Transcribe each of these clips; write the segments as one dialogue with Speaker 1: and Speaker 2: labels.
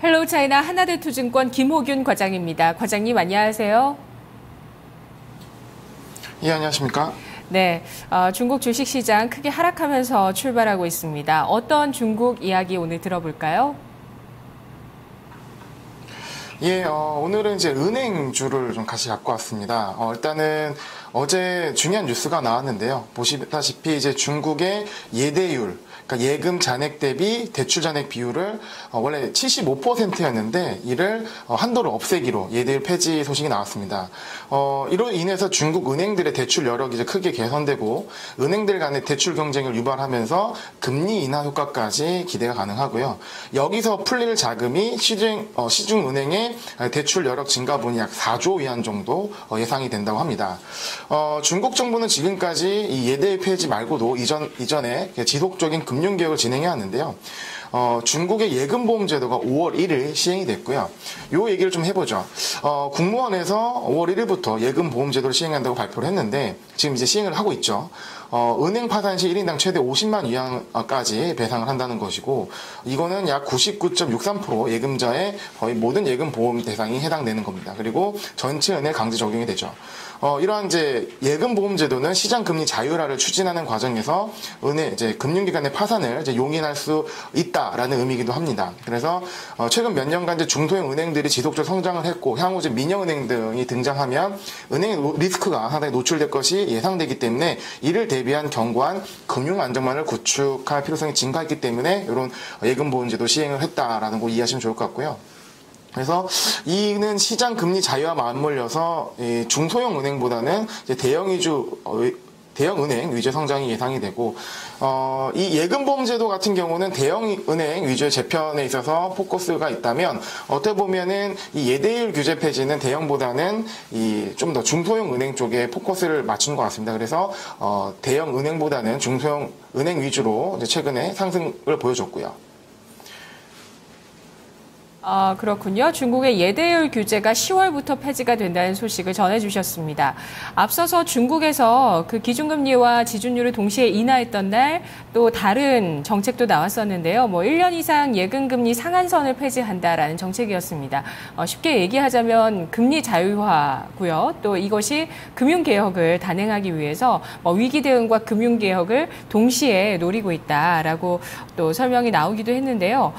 Speaker 1: 헬로우차이나 하나대투증권 김호균 과장입니다. 과장님 안녕하세요.
Speaker 2: 예, 안녕하십니까?
Speaker 1: 네, 중국 주식시장 크게 하락하면서 출발하고 있습니다. 어떤 중국 이야기 오늘 들어볼까요?
Speaker 2: 예, 오늘은 이제 은행주를 좀 같이 갖고 왔습니다. 일단은 어제 중요한 뉴스가 나왔는데요. 보시다시피 이제 중국의 예대율, 그러니까 예금 잔액 대비 대출 잔액 비율을 원래 75%였는데 이를 한도를 없애기로 예대율 폐지 소식이 나왔습니다. 이로 인해서 중국 은행들의 대출 여력이 이제 크게 개선되고 은행들 간의 대출 경쟁을 유발하면서 금리 인하 효과까지 기대가 가능하고요. 여기서 풀릴 자금이 시중은행의 대출 여력 증가분이 약 4조 위안 정도 예상이 된다고 합니다. 중국 정부는 지금까지 이 예대율 폐지 말고도 이전에 지속적인 금융개혁을 진행해 왔는데요. 중국의 예금보험제도가 5월 1일 시행이 됐고요. 요 얘기를 좀 해보죠. 국무원에서 5월 1일부터 예금보험제도를 시행한다고 발표를 했는데 지금 이제 시행을 하고 있죠. 은행 파산 시 1인당 최대 50만 위안까지 배상을 한다는 것이고 이거는 약 99.63% 예금자의 거의 모든 예금보험 대상이 해당되는 겁니다. 그리고 전체 은행 강제 적용이 되죠. 이러한 이제 예금보험제도는 시장금리 자율화를 추진하는 과정에서 이제 금융기관의 파산을 이제 용인할 수 있다라는 의미이기도 합니다. 그래서 최근 몇 년간 이제 중소형 은행들이 지속적으로 성장을 했고 향후 이제 민영은행 등이 등장하면 은행의 리스크가 상당히 노출될 것이 예상되기 때문에 이를 대비한 견고한 금융 안정망을 구축할 필요성이 증가했기 때문에 이런 예금보험제도 시행을 했다라는 거 이해하시면 좋을 것 같고요. 그래서 이는 시장 금리 자유와 맞물려서 중소형 은행보다는 이제 대형 은행 위주의 성장이 예상이 되고 이 예금보험제도 같은 경우는 대형 은행 위주의 재편에 있어서 포커스가 있다면 어떻게 보면은 이 예대율 규제 폐지는 대형보다는 좀 더 중소형 은행 쪽에 포커스를 맞춘 것 같습니다. 그래서 대형 은행보다는 중소형 은행 위주로 이제 최근에 상승을 보여줬고요.
Speaker 1: 그렇군요. 중국의 예대율 규제가 10월부터 폐지가 된다는 소식을 전해주셨습니다. 앞서서 중국에서 그 기준금리와 지준율을 동시에 인하했던 날 또 다른 정책도 나왔었는데요. 1년 이상 예금금리 상한선을 폐지한다라는 정책이었습니다. 쉽게 얘기하자면 금리 자유화고요. 또 이것이 금융개혁을 단행하기 위해서 위기 대응과 금융개혁을 동시에 노리고 있다라고 또 설명이 나오기도 했는데요.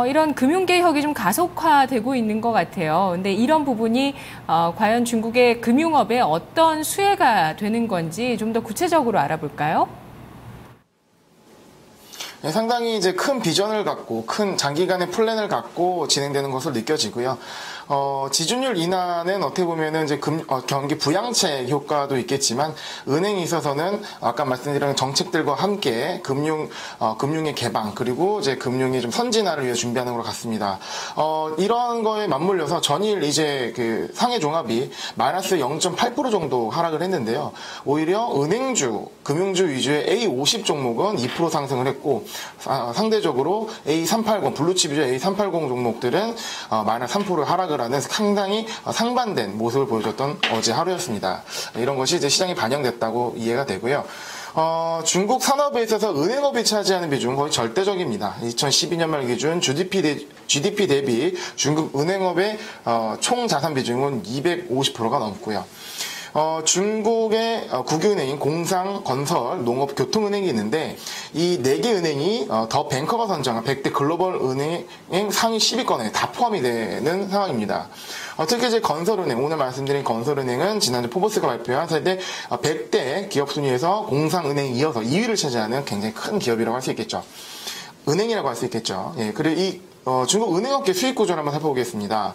Speaker 1: 이런 금융개혁이 좀 가속화되고 있는 것 같아요. 근데 이런 부분이 과연 중국의 금융업에 어떤 수혜가 되는 건지 좀 더 구체적으로 알아볼까요?
Speaker 2: 네, 상당히 이제 큰 비전을 갖고 큰 장기간의 플랜을 갖고 진행되는 것으로 느껴지고요. 지준율 인하는 어떻게 보면은 이제 경기 부양책 효과도 있겠지만 은행에 있어서는 아까 말씀드린 정책들과 함께 금융의 개방 그리고 이제 금융의 좀 선진화를 위해 준비하는 것 같습니다. 이러한 거에 맞물려서 전일 이제 그 상해 종합이 마이너스 0.8% 정도 하락을 했는데요. 오히려 은행주, 금융주 위주의 A50 종목은 2% 상승을 했고 상대적으로 A380 블루칩 위주의 A380 종목들은 마이너스 3% 하락을 하는 상당히 상반된 모습을 보여줬던 어제 하루였습니다. 이런 것이 이제 시장에 반영됐다고 이해가 되고요. 중국 산업에 있어서 은행업이 차지하는 비중은 거의 절대적입니다. 2012년 말 기준 GDP 대비 중국 은행업의 총 자산 비중은 250%가 넘고요. 중국의 국유은행인 공상, 건설, 농업, 교통은행이 있는데 이 4개 은행이 더 뱅커가 선정한 100대 글로벌 은행 상위 10위권에 다 포함이 되는 상황입니다. 특히 이제 건설은행, 오늘 말씀드린 건설은행은 지난주 포브스가 발표한 세계 100대 기업 순위에서 공상은행에 이어서 2위를 차지하는 굉장히 큰 기업이라고 할 수 있겠죠. 은행이라고 할 수 있겠죠. 예, 그리고 중국 은행업계 수익 구조를 한번 살펴보겠습니다.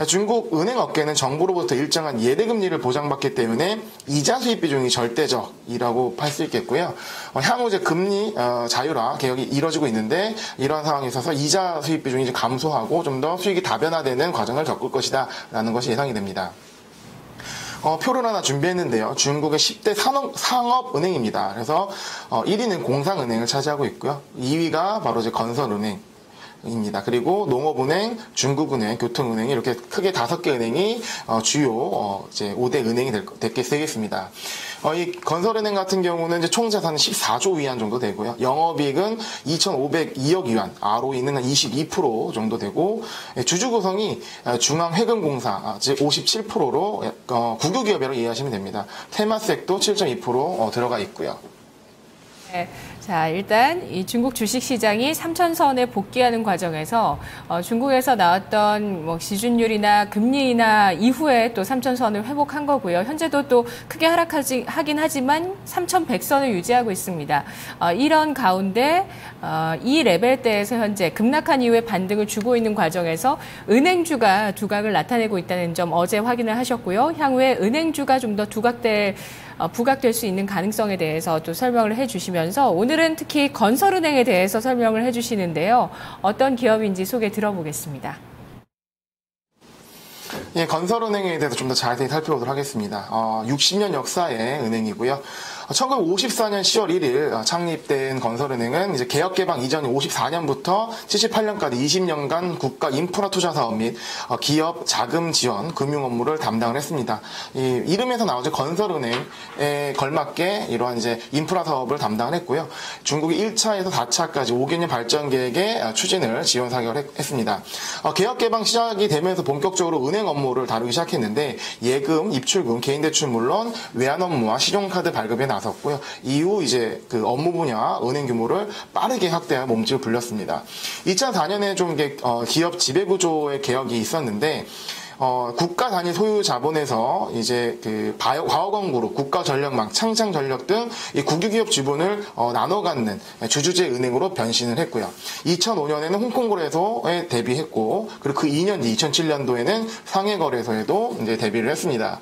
Speaker 2: 중국 은행업계는 정부로부터 일정한 예대금리를 보장받기 때문에 이자 수입 비중이 절대적이라고 할 수 있겠고요. 향후 이제 금리 자율화 개혁이 이뤄지고 있는데 이러한 상황에 있어서 이자 수입 비중이 이제 감소하고 좀 더 수익이 다변화되는 과정을 겪을 것이다라는 것이 예상이 됩니다. 표를 하나 준비했는데요. 중국의 10대 상업은행입니다. 그래서 1위는 공상은행을 차지하고 있고요. 2위가 바로 이제 건설은행. 입니다. 그리고 농업은행, 중국은행, 교통은행 이렇게 크게 5개 은행이 주요 이제 5대 은행이 되겠습니다. 이 건설은행 같은 경우는 이제 총 자산은 14조 위안 정도 되고요. 영업이익은 2,502억 위안, ROE는 한 22% 정도 되고, 주주 구성이 중앙해금공사 즉 57%로 국유기업이라고 이해하시면 됩니다. 테마섹도 7.2% 들어가 있고요.
Speaker 1: 네. 자, 일단 이 중국 주식시장이 3,000선에 복귀하는 과정에서 중국에서 나왔던 뭐 지준율이나 금리 인하 이후에 또 3,000선을 회복한 거고요. 현재도 또 크게 하긴 하지만 3,100선을 유지하고 있습니다. 이런 가운데 이 레벨대에서 현재 급락한 이후에 반등을 주고 있는 과정에서 은행주가 두각을 나타내고 있다는 점 어제 확인을 하셨고요. 향후에 은행주가 좀 더 부각될 수 있는 가능성에 대해서 또 설명을 해주시면서 오늘은 특히 건설은행에 대해서 설명을 해주시는데요. 어떤 기업인지 소개 들어보겠습니다.
Speaker 2: 예, 건설은행에 대해서 좀 더 자세히 살펴보도록 하겠습니다. 60년 역사의 은행이고요. 1954년 10월 1일 창립된 건설은행은 이제 개혁개방 이전인 54년부터 78년까지 20년간 국가 인프라 투자 사업 및 기업 자금 지원, 금융 업무를 담당을 했습니다. 이 이름에서 나오죠. 건설은행에 걸맞게 이러한 이제 인프라 사업을 담당을 했고요. 중국이 1차에서 4차까지 5개년 발전 계획의 추진을 지원 사격을 했습니다. 개혁개방 시작이 되면서 본격적으로 은행 업무를 다루기 시작했는데 예금, 입출금, 개인 대출 물론 외환 업무와 신용카드 발급에 나섰고요. 이후 이제 그 업무 분야 은행 규모를 빠르게 확대한 몸집을 불렸습니다. 2004년에 좀 기업 지배구조의 개혁이 있었는데 국가 단위 소유 자본에서 이제 그 과거건그룹, 국가전력망, 창창전력 등 이 국유기업 지분을 나눠 갖는 주주제 은행으로 변신을 했고요. 2005년에는 홍콩거래소에 데뷔했고, 그리고 그 2년 뒤 2007년도에는 상해거래소에도 이제 데뷔를 했습니다.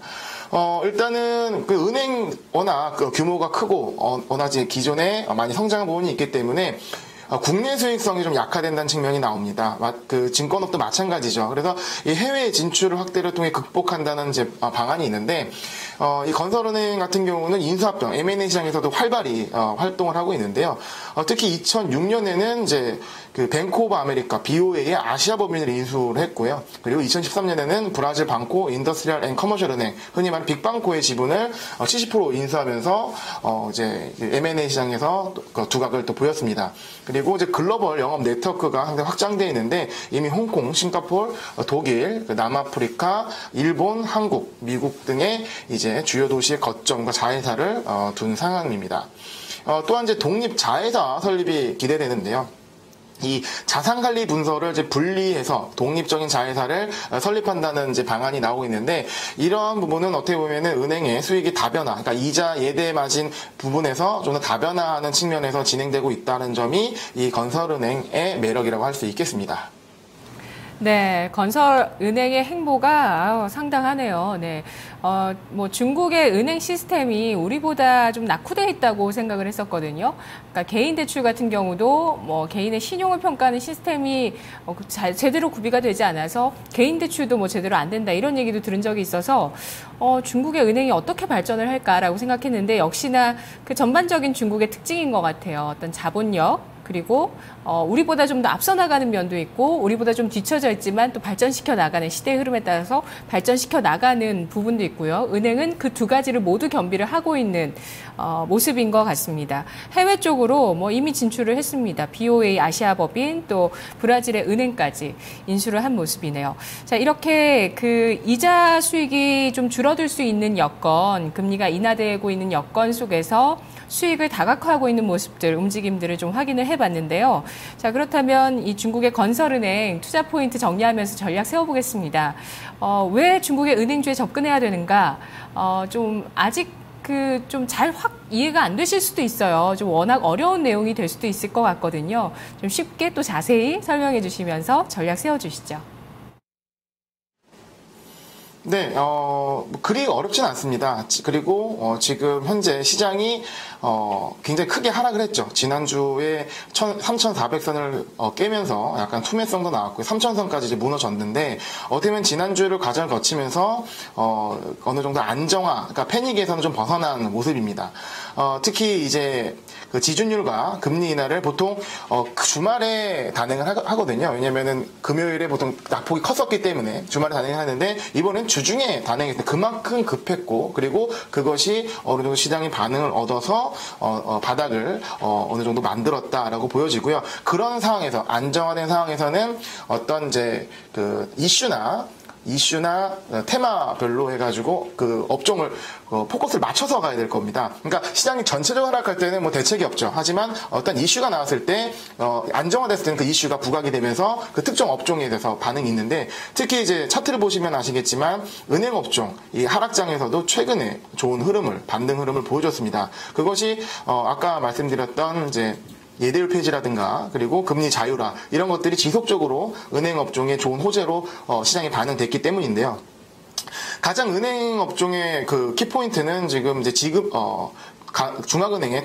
Speaker 2: 일단은 그 은행 워낙 그 규모가 크고 워낙 기존에 많이 성장한 부분이 있기 때문에 국내 수익성이 좀 약화된다는 측면이 나옵니다. 그 증권업도 마찬가지죠. 그래서 이 해외 진출 확대를 통해 극복한다는 이제 방안이 있는데 이 건설은행 같은 경우는 인수합병 M&A 시장에서도 활발히 활동을 하고 있는데요. 특히 2006년에는 이제 그 뱅크 오브 아메리카 BOA의 아시아 법인을 인수를 했고요. 그리고 2013년에는 브라질 방코 인더스트리얼 앤 커머셜 은행, 흔히 말하는 빅방코의 지분을 70% 인수하면서 이제 M&A 시장에서 두각을 또 보였습니다. 그리고 이제 글로벌 영업 네트워크가 상당히 확장되어 있는데 이미 홍콩, 싱가포르, 독일, 남아프리카, 일본, 한국, 미국 등의 이제 주요 도시의 거점과 자회사를 둔 상황입니다. 또한 이제 독립 자회사 설립이 기대되는데요. 이 자산관리 문서를 이제 분리해서 독립적인 자회사를 설립한다는 이제 방안이 나오고 있는데 이러한 부분은 어떻게 보면은 은행의 수익이 다변화, 그러니까 이자 예대 마진 부분에서 좀 더 다변화하는 측면에서 진행되고 있다는 점이 이 건설은행의 매력이라고 할 수 있겠습니다.
Speaker 1: 네, 건설은행의 행보가 상당하네요. 네. 뭐 중국의 은행 시스템이 우리보다 좀 낙후되어 있다고 생각을 했었거든요. 그러니까 개인 대출 같은 경우도 뭐 개인의 신용을 평가하는 시스템이 제대로 구비가 되지 않아서 개인 대출도 뭐 제대로 안 된다 이런 얘기도 들은 적이 있어서 중국의 은행이 어떻게 발전을 할까라고 생각했는데 역시나 그 전반적인 중국의 특징인 것 같아요. 어떤 자본력 그리고 우리보다 좀 더 앞서 나가는 면도 있고 우리보다 좀 뒤처져 있지만 또 발전시켜 나가는 시대의 흐름에 따라서 발전시켜 나가는 부분도 있고요. 은행은 그 두 가지를 모두 겸비를 하고 있는 모습인 것 같습니다. 해외 쪽으로 뭐 이미 진출을 했습니다. BOA 아시아법인 또 브라질의 은행까지 인수를 한 모습이네요. 자, 이렇게 그 이자 수익이 좀 줄어들 수 있는 여건, 금리가 인하되고 있는 여건 속에서 수익을 다각화하고 있는 모습들, 움직임들을 좀 확인을 해봤는데요. 자, 그렇다면 이 중국의 건설은행 투자 포인트 정리하면서 전략 세워보겠습니다. 왜 중국의 은행주에 접근해야 되는가? 좀 아직 좀 잘 확 이해가 안 되실 수도 있어요. 좀 워낙 어려운 내용이 될 수도 있을 것 같거든요. 좀 쉽게 또 자세히 설명해 주시면서 전략 세워주시죠.
Speaker 2: 네, 그리 어렵진 않습니다. 그리고, 지금 현재 시장이, 굉장히 크게 하락을 했죠. 지난주에 3,400선을 깨면서 약간 투매성도 나왔고요. 3,000선까지 이제 무너졌는데, 어떻게 보면 지난주를 과정을 거치면서, 어느 정도 안정화, 그러니까 패닉에서는 좀 벗어난 모습입니다. 특히 이제, 그 지준율과 금리 인하를 보통 주말에 단행을 하거든요. 왜냐면은 금요일에 보통 낙폭이 컸었기 때문에 주말에 단행을 하는데 이번엔 주중에 단행했을 때 그만큼 급했고 그리고 그것이 어느 정도 시장의 반응을 얻어서 바닥을 어느 정도 만들었다라고 보여지고요. 그런 상황에서 안정화된 상황에서는 어떤 이제 그 이슈나 테마별로 해가지고 그 업종을 포커스를 맞춰서 가야 될 겁니다. 그러니까 시장이 전체적으로 하락할 때는 뭐 대책이 없죠. 하지만 어떤 이슈가 나왔을 때 안정화됐을 때는 그 이슈가 부각이 되면서 그 특정 업종에 대해서 반응이 있는데 특히 이제 차트를 보시면 아시겠지만 은행 업종 이 하락장에서도 최근에 좋은 흐름을 반등 흐름을 보여줬습니다. 그것이 아까 말씀드렸던 이제 예대율 폐지라든가 그리고 금리 자유화 이런 것들이 지속적으로 은행 업종의 좋은 호재로 시장에 반영됐기 때문인데요. 가장 은행 업종의 그 키포인트는 지금 이제 중앙은행의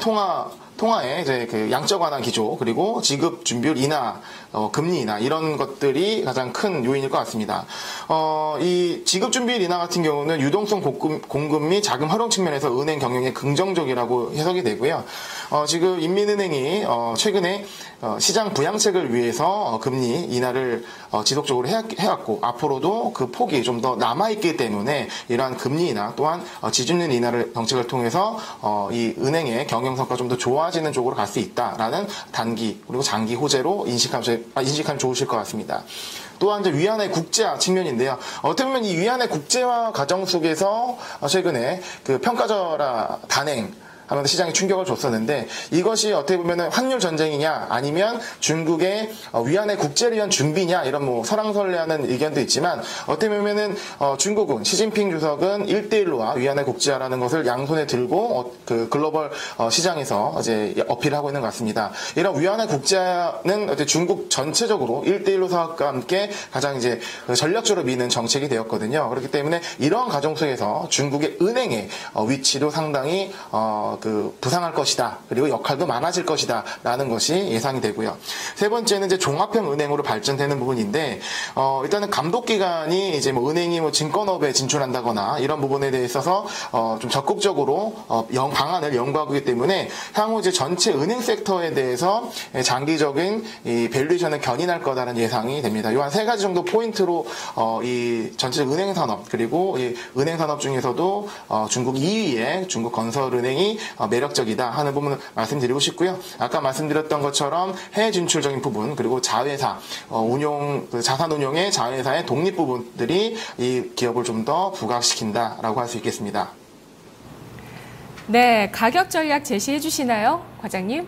Speaker 2: 통화의 이제 그 양적 완화 기조 그리고 지급 준비율 인하, 금리 인하 이런 것들이 가장 큰 요인일 것 같습니다. 이 지급 준비율 인하 같은 경우는 유동성 공급 및 자금 활용 측면에서 은행 경영에 긍정적이라고 해석이 되고요. 지금 인민은행이 최근에 시장 부양책을 위해서 금리 인하를 지속적으로 해왔고 앞으로도 그 폭이 좀 더 남아있기 때문에 이러한 금리 인하 또한 지준율 인하를 정책을 통해서 이 은행의 경영 성과가 좀 더 좋아지는 쪽으로 갈 수 있다라는 단기 그리고 장기 호재로 인식하면 좋으실 것 같습니다. 또한 이제 위안의 국제화 측면인데요. 어떻게 보면 이 위안의 국제화 과정 속에서 최근에 그 평가절하 단행 하면서 시장에 충격을 줬었는데 이것이 어떻게 보면 환율 전쟁이냐 아니면 중국의 위안의 국제를 위한 준비냐 이런 뭐 설왕설래하는 의견도 있지만 어떻게 보면은 중국은 시진핑 주석은 1대1로와 위안의 국제화라는 것을 양손에 들고 그 글로벌 시장에서 이제 어필하고 있는 것 같습니다. 이런 위안의 국제화는 어떻게 중국 전체적으로 1대1로 사업과 함께 가장 이제 전략적으로 미는 정책이 되었거든요. 그렇기 때문에 이러한 과정 속에서 중국의 은행의 위치도 상당히 부상할 것이다. 그리고 역할도 많아질 것이다. 라는 것이 예상이 되고요. 세 번째는 이제 종합형 은행으로 발전되는 부분인데, 일단은 감독기관이 이제 뭐 은행이 뭐 증권업에 진출한다거나 이런 부분에 대해 있어서, 좀 적극적으로, 방안을 연구하고 있기 때문에 향후 이제 전체 은행 섹터에 대해서 장기적인 이 밸류에이션을 견인할 거다라는 예상이 됩니다. 이 한 세 가지 정도 포인트로, 이 전체 은행 산업, 그리고 이 은행 산업 중에서도, 중국 2위의 중국 건설은행이 매력적이다 하는 부분을 말씀드리고 싶고요. 아까 말씀드렸던 것처럼 해외 진출적인 부분 그리고 자회사 자산 운용의 자회사의 독립 부분들이 이 기업을 좀 더 부각시킨다라고 할 수 있겠습니다.
Speaker 1: 네, 가격 전략 제시해 주시나요, 과장님?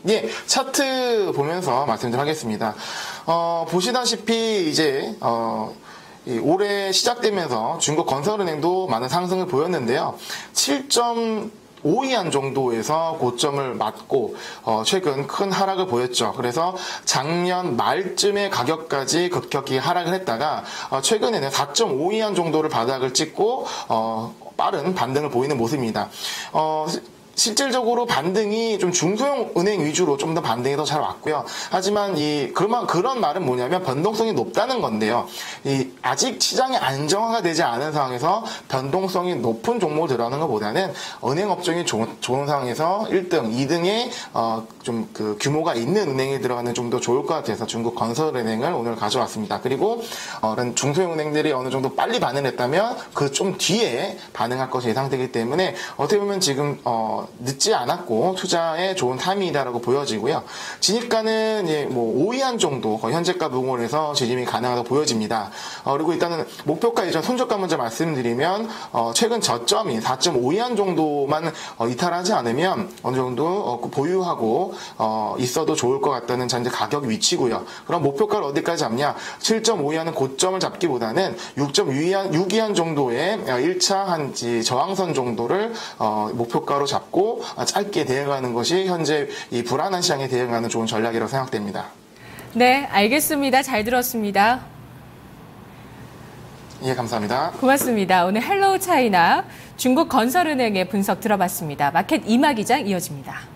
Speaker 2: 예, 차트 보면서 말씀 좀 하겠습니다. 보시다시피 이제 올해 시작되면서 중국 건설은행도 많은 상승을 보였는데요. 7.52안 정도에서 고점을 맞고 최근 큰 하락을 보였죠. 그래서 작년 말쯤에 가격까지 급격히 하락을 했다가 최근에는 4.52안 정도를 바닥을 찍고 빠른 반등을 보이는 모습입니다. 실질적으로 반등이 좀 중소형 은행 위주로 좀 더 반등이 더 잘 왔고요. 하지만 그런 말은 뭐냐면 변동성이 높다는 건데요. 아직 시장이 안정화가 되지 않은 상황에서 변동성이 높은 종목을 들어가는 것보다는 은행 업종이 좋은 상황에서 1등, 2등에 좀 그 규모가 있는 은행에 들어가는 좀 더 좋을 것 같아서 중국 건설은행을 오늘 가져왔습니다. 그리고 이런 중소형 은행들이 어느 정도 빨리 반응했다면 그 좀 뒤에 반응할 것이 예상되기 때문에 어떻게 보면 지금 늦지 않았고 투자에 좋은 타이밍이다라고 보여지고요. 진입가는 뭐 5위안 정도 거의 현재가 부근에서 진입이 가능하다고 보여집니다. 그리고 일단은 목표가 이전 손절가 먼저 말씀드리면 최근 저점이 4.5위안 정도만 이탈하지 않으면 어느 정도 보유하고 있어도 좋을 것 같다는 현재 가격 위치고요. 그럼 목표가를 어디까지 잡냐? 7.5위안은 고점을 잡기보다는 6위안 정도의 1차 한 저항선 정도를 목표가로 잡고 짧게 대응하는 것이 현재 이 불안한 시장에 대응하는 좋은 전략이라고 생각됩니다.
Speaker 1: 네, 알겠습니다. 잘 들었습니다.
Speaker 2: 예, 감사합니다.
Speaker 1: 고맙습니다. 오늘 헬로우 차이나 중국 건설은행의 분석 들어봤습니다. 마켓 이마 기장 이어집니다.